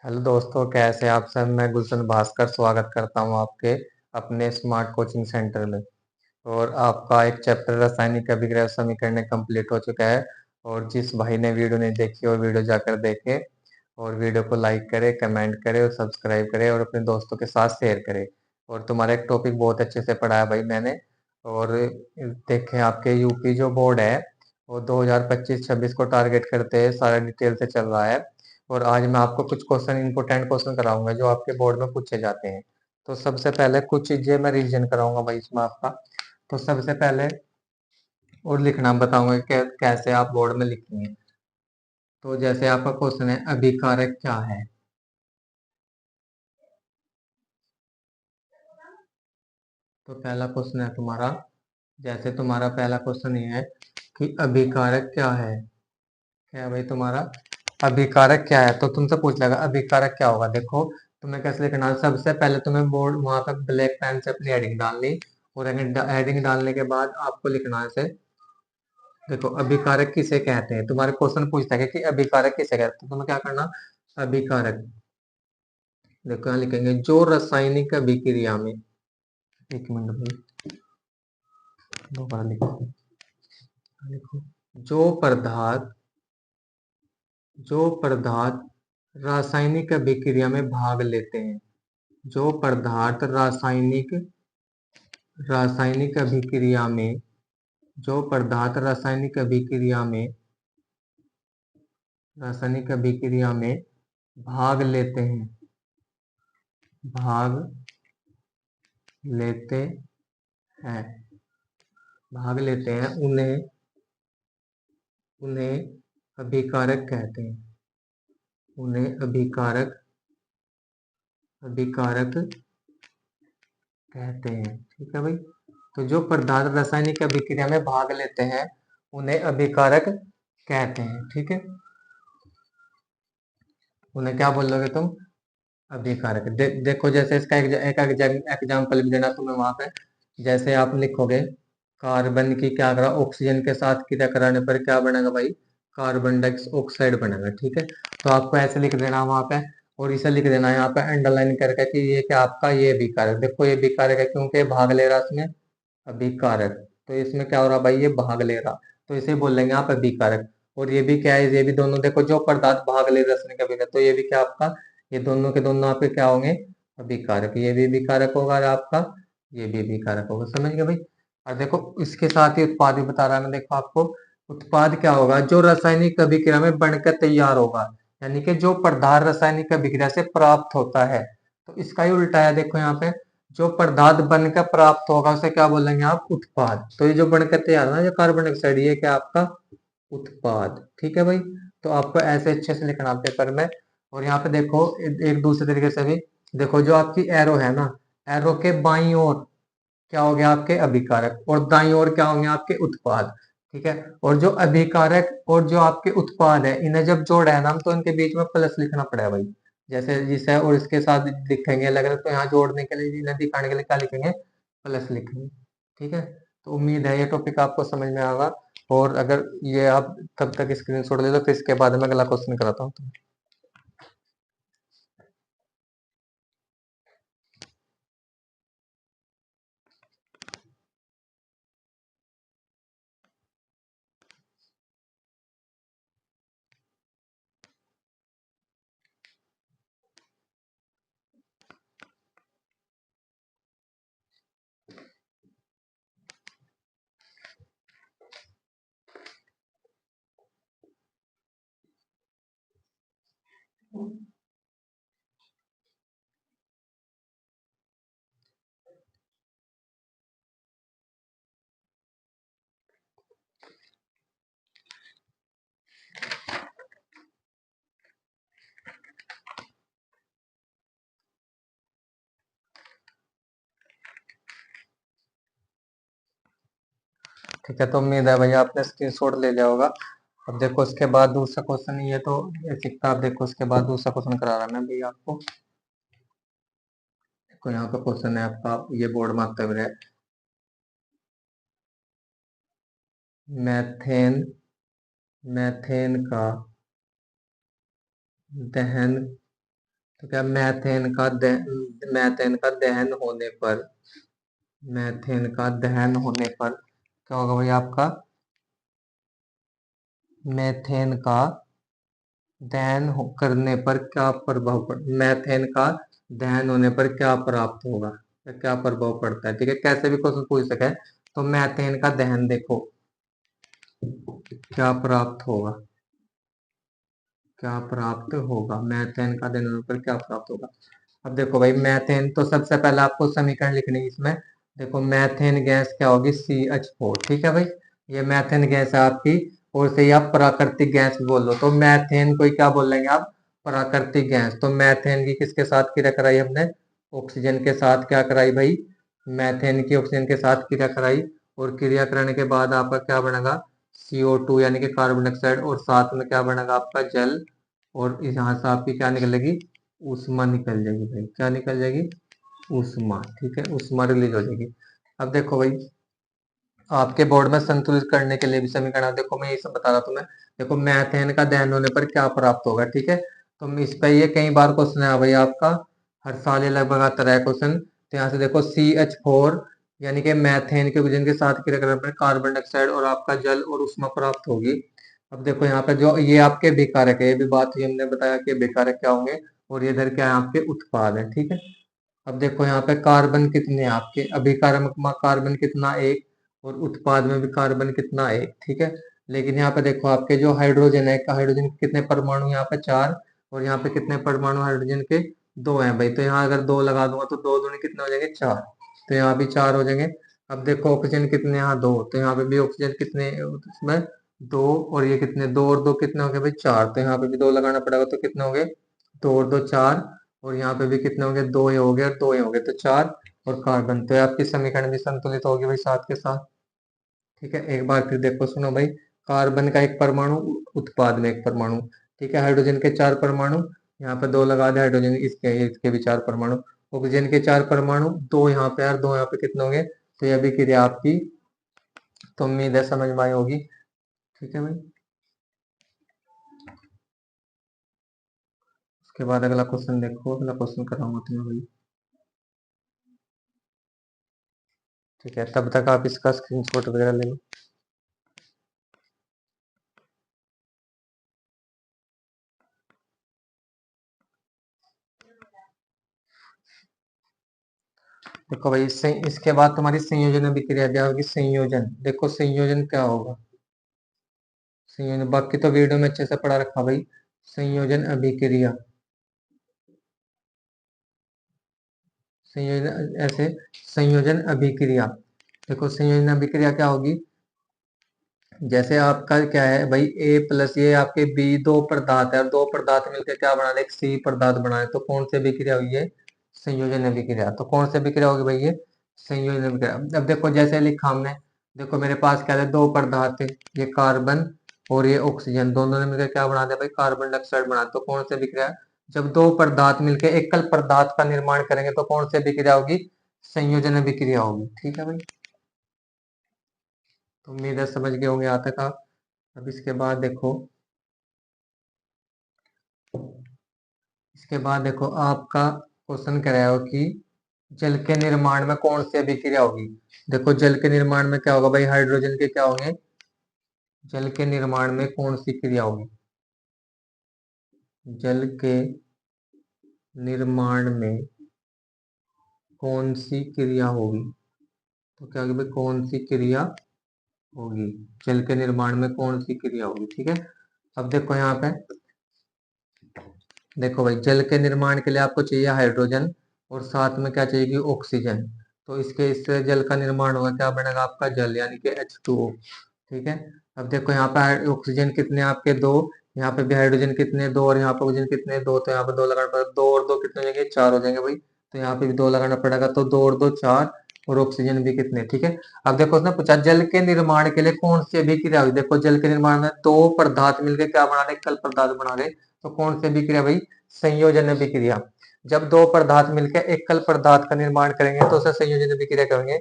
Hello दोस्तों, कैसे आप सब। मैं गुलशन भास्कर स्वागत करता हूं आपके अपने स्मार्ट कोचिंग सेंटर में। और आपका एक चैप्टर रासायनिक अभिक्रिया समीकरण कंप्लीट हो चुका है। और जिस भाई ने वीडियो नहीं देखी और वीडियो जाकर देखे और वीडियो को लाइक करे, कमेंट करे और सब्सक्राइब करे और अपने दोस्तों के साथ शेयर करे। और तुम्हारा एक टॉपिक बहुत अच्छे से पढ़ाया भाई मैंने। और देखें, आपके यूपी जो बोर्ड है वो 2025-26 को टारगेट करते हैं, सारा डिटेल से चल रहा है। और आज मैं आपको कुछ क्वेश्चन, इंपोर्टेंट क्वेश्चन कराऊंगा जो आपके बोर्ड में पूछे जाते हैं। तो सबसे पहले कुछ चीजें मैं रिवीजन कराऊंगा भाई इसमें आपका। तो सबसे पहले और लिखना बताऊंगा कि कैसे आप बोर्ड में लिखेंगे। तो जैसे आपका क्वेश्चन है, अभिकारक क्या है। तो पहला क्वेश्चन है तुम्हारा, जैसे तुम्हारा पहला क्वेश्चन ये है कि अभिकारक क्या है। क्या है भाई तुम्हारा, अभिकारक क्या है। तो तुमसे पूछ लेगा अभिकारक क्या होगा। देखो, तुम्हें कैसे लिखना है। सबसे पहले तुम्हें बोर्ड वहां पे ब्लैक पेन से अपनी हेडिंग डालनी। और हेडिंग डालने के बाद आपको लिखना है से, देखो अभिकारक किसे कहते हैं। तुम्हारे क्वेश्चन पूछता है कि अभिकारक किसे कहते हैं, तो तुम्हें क्या करना, अभिकारक। देखो यहाँ लिखेंगे जो रासायनिक अभिक्रिया में, एक मिनट भाई, दोबारा लिखो। लिखो, जो पदार्थ जो पदार्थ रासायनिक अभिक्रिया में भाग लेते हैं। जो पदार्थ रासायनिक अभिक्रिया में जो पदार्थ रासायनिक अभिक्रिया में भाग लेते हैं भाग लेते हैं भाग लेते हैं उन्हें उन्हें अभिकारक कहते हैं। उन्हें अभिकारक कहते हैं। ठीक है भाई। तो जो पदार्थ रासायनिक अभिक्रिया में भाग लेते हैं उन्हें अभिकारक कहते हैं। ठीक है, उन्हें क्या बोल लोगे तुम, अभिकारक। देखो, जैसे इसका एक एग्जाम्पल भी देना तुम्हें वहां पे। जैसे आप लिखोगे कार्बन की क्या करा, ऑक्सीजन के साथ क्रिया कराने पर क्या बनेगा भाई, कार्बन डाइऑक्साइड बनेगा। ठीक है, तो आपको ऐसे लिख देना वहां पे। और इसे लिख देना यहाँ पे अंडरलाइन करके कि ये क्या आपका ये अभिकारक। देखो ये अभिकारक है क्योंकि ये भाग ले रहा है इसमें, अभिकारक। तो इसमें क्या हो रहा भाई, ये भाग ले रहा, तो इसे बोल लेंगे आप अभिकारक। और ये भी क्या है, ये भी दोनों, देखो जो पदार्थ भाग ले रहा है कभी, तो ये भी क्या आपका, ये दोनों के दोनों आपके क्या होंगे, अभिकारक। ये भी अभिकारक होगा और आपका ये भी अभिकारक होगा। समझ गए भाई। और देखो इसके साथ ही उत्पाद भी बता रहा है मैं। देखो आपको उत्पाद क्या होगा, जो रासायनिक अभिक्रिया में बनकर तैयार होगा। यानी कि जो पदार्थ रासायनिक अभिक्रिया से प्राप्त होता है। तो इसका ही उल्टा है, देखो यहाँ पे, जो पदार्थ बनकर प्राप्त होगा उसे क्या बोलेंगे आप, उत्पाद। तो ये जो बनकर तैयार है ना, जो कार्बन डाइऑक्साइड, ये क्या आपका उत्पाद। ठीक है भाई। तो आपको ऐसे अच्छे से लिखना पेपर में। और यहाँ पे देखो एक दूसरे तरीके से भी, देखो जो आपकी एरो है ना, एरो के बाईं ओर क्या हो गया आपके अभिकारक और दाईं ओर क्या होंगे आपके उत्पाद। ठीक है, और जो अभिकारक और जो आपके उत्पाद है इन्हें जब जोड़ा है ना हम, तो इनके बीच में प्लस लिखना पड़ेगा भाई। जैसे जिसे और इसके साथ लिखेंगे अलग अलग, तो यहाँ जोड़ने के लिए, इन्हें दिखाने के लिए क्या लिखेंगे, प्लस लिखेंगे। ठीक है, तो उम्मीद है ये टॉपिक आपको समझ में आएगा। और अगर ये आप तब तक स्क्रीनशॉट ले लो, फिर इसके बाद में अगला क्वेश्चन कराता हूँ। ठीक है, तो उम्मीद है भैया आपने स्क्रीनशॉट ले लिया होगा। अब देखो उसके बाद दूसरा क्वेश्चन, ये तो ये सिक्का। आप देखो उसके बाद दूसरा क्वेश्चन करा रहा है मैं भैया आपको। देखो यहाँ का क्वेश्चन है आपका, ये बोर्ड में आता है, मैथेन मैथेन का दहन तो क्या मैथेन का दहन होने पर, मैथेन का दहन होने पर क्या होगा भाई आपका, मैथेन का करने पर क्या प्रभाव पड़, मैथेन का दहन होने पर क्या प्राप्त होगा या क्या प्रभाव पड़ता है। ठीक है, कैसे भी क्वेश्चन पूछ सके। तो मैथेन का दहन देखो क्या प्राप्त होगा, क्या प्राप्त होगा, मैथेन का दहन होने पर क्या प्राप्त होगा। अब देखो भाई मैथेन, तो सबसे पहले आपको समीकरण लिखनी है इसमें। देखो मैथेन गैस क्या होगी, CH4। ठीक है भाई, ये मैथेन गैस है आपकी, और से ही आप प्राकृतिक गैस भी बोल लो। तो मैथेन को ही क्या बोल लेंगे आप, प्राकृतिक गैस। तो मैथेन की किसके साथ क्रिया कराई हमने, ऑक्सीजन के साथ क्या कराई भाई, मैथेन की ऑक्सीजन के साथ क्रिया कराई। और क्रिया कराने के बाद आपका क्या बनेगा, CO2 यानी कि कार्बन डाइऑक्साइड, और साथ में क्या बनेगा आपका जल। और यहाँ से आपकी क्या निकलेगी, ऊष्मा निकल जाएगी भाई। क्या निकल जाएगी, ऊष्मा। ठीक है, ऊष्मा रिलीज हो जाएगी। अब देखो भाई, आपके बोर्ड में संतुलित करने के लिए भी समीकरण, देखो मैं ये सब बता रहा तुम्हें। देखो मैथेन का दहन होने पर क्या प्राप्त होगा। ठीक है, तो इस पे ये कई बार क्वेश्चन है भाई आपका, हर साल ये लगभग आता रहा है क्वेश्चन। तो यहाँ से देखो CH4 यानी कि मैथेन के विजन के साथ क्रिया करने पर कार्बन डाइऑक्साइड और आपका जल और ऊष्मा प्राप्त होगी। अब देखो यहाँ पे जो ये आपके विकारक है, ये भी बात हुई हमने बताया कि विकारक क्या होंगे, और ये इधर क्या है आपके उत्पाद है। ठीक है, अब देखो यहाँ पे कार्बन कितने हैं आपके, अभिकारक में कार्बन कितना, एक, और उत्पाद में भी कार्बन कितना, एक। ठीक है, लेकिन यहाँ पे देखो आपके जो हाइड्रोजन है, का हाइड्रोजन के कितने परमाणु यहाँ पे, चार। और यहाँ पे कितने परमाणु हाइड्रोजन के, दो हैं भाई। तो यहाँ अगर दो लगा दूंगा तो दो दूनी कितने हो जाएंगे, चार। तो यहाँ भी चार हो जाएंगे। अब देखो ऑक्सीजन कितने, यहाँ दो। तो यहाँ पे भी ऑक्सीजन कितने, इसमें दो। और ये कितने, दो और दो कितने हो गए भाई, चार। तो यहाँ पे भी दो लगाना पड़ेगा, तो कितने हो गए, दो और दो चार। और यहाँ पे भी कितने होंगे, दो ही हो गए और दो ही हो गए, तो चार। और कार्बन, तो आपकी समीकरण भी संतुलित होगी भाई साथ के साथ। ठीक है, एक बार फिर देखो, सुनो भाई, कार्बन का एक परमाणु, उत्पाद में एक परमाणु। ठीक है, हाइड्रोजन के चार परमाणु, यहाँ पे दो लगा दे, हाइड्रोजन इसके इसके भी चार परमाणु। ऑक्सीजन के चार परमाणु, दो यहाँ पे और दो यहाँ पे, कितने होंगे। तो यह भी क्रिया आपकी, तो उम्मीद है समझ में आई होगी। ठीक है भाई, उसके बाद अगला क्वेश्चन देखो, अगला क्वेश्चन कराऊंगा तुम्हें भाई। ठीक है, तब तक आप इसका स्क्रीनशॉट वगैरह ले लो। देखो भाई, इसके बाद तुम्हारी संयोजन अभिक्रिया क्या होगी, संयोजन। देखो संयोजन क्या होगा, संयोजन बाकी तो वीडियो में अच्छे से पढ़ा रखा भाई। संयोजन अभिक्रिया, संयोजन ऐसे, संयोजन अभिक्रिया। देखो संयोजन अभिक्रिया क्या होगी, जैसे आपका क्या है भाई, A प्लस ये आपके B, दो पदार्थ है, और दो पदार्थ मिलकर क्या बना रहे, एक C पदार्थ बना रहे। तो कौन सी अभिक्रिया हुई है, संयोजन अभिक्रिया। तो कौन सी अभिक्रिया होगी भाई, ये संयोजन अभिक्रिया। अब देखो जैसे लिखा हमने, देखो मेरे पास क्या है, दो पदार्थ है, ये कार्बन और ये ऑक्सीजन, दोनों ने मिलकर क्या बना दिया भाई, कार्बन डाइऑक्साइड बना। तो कौन सी अभिक्रिया, जब दो पदार्थ मिलकर एकल पदार्थ का निर्माण करेंगे तो कौन सी अभिक्रिया होगी, संयोजन अभिक्रिया होगी। ठीक है भाई, तो उम्मीद है समझ गए होंगे यहाँ तक आप। अब इसके बाद देखो, इसके बाद देखो आपका क्वेश्चन कह रहा हो कि जल के निर्माण में कौन सी अभिक्रिया होगी। देखो जल के निर्माण में क्या होगा भाई, हाइड्रोजन के क्या होंगे, जल के निर्माण में कौन सी क्रिया होगी, जल के निर्माण में कौन सी क्रिया होगी। तो क्या होगी भाई, कौन सी क्रिया होगी, जल के निर्माण में कौन सी क्रिया होगी। ठीक है, अब देखो यहाँ पे, देखो भाई जल के निर्माण के लिए आपको चाहिए हाइड्रोजन, और साथ में क्या चाहिए, ऑक्सीजन। तो इससे जल का निर्माण होगा, क्या बनेगा आपका जल, यानी कि H2O। ठीक है, अब देखो यहाँ पे ऑक्सीजन कितने आपके, दो। यहाँ पे भी हाइड्रोजन कितने, दो। और यहाँ पे ऑक्सीजन कितने, दो। तो यहाँ पे दो लगाना पड़ेगा, दो और दो कितने हो जाएंगे, चार हो जाएंगे भाई। तो यहाँ पे भी दो लगाना पड़ेगा, तो दो और दो चार। और ऑक्सीजन भी कितने। ठीक है, अब देखो उसने पूछा जल के निर्माण के लिए कौन सी अभिक्रिया हुई। देखो जल के निर्माण में दो पदार्थ मिलकर क्या बना रहे, कल पदार्थ बना रहे। तो कौन सी अभिक्रिया भाई, संयोजन अभिक्रिया। जब दो पदार्थ मिलकर एकल पदार्थ का निर्माण करेंगे तो उसे संयोजन अभिक्रिया करेंगे।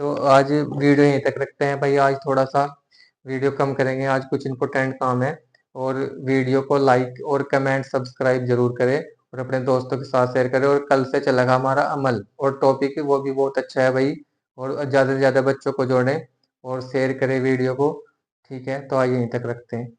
तो आज वीडियो यहीं तक रखते हैं भाई, आज थोड़ा सा वीडियो कम करेंगे, आज कुछ इंपॉर्टेंट काम है। और वीडियो को लाइक और कमेंट सब्सक्राइब जरूर करें। और अपने दोस्तों के साथ शेयर करें। और कल से चलेगा हमारा अमल, और टॉपिक वो भी बहुत अच्छा है भाई। और ज़्यादा से ज़्यादा बच्चों को जोड़ें और शेयर करें वीडियो को। ठीक है, तो आइए यहीं तक रखते हैं।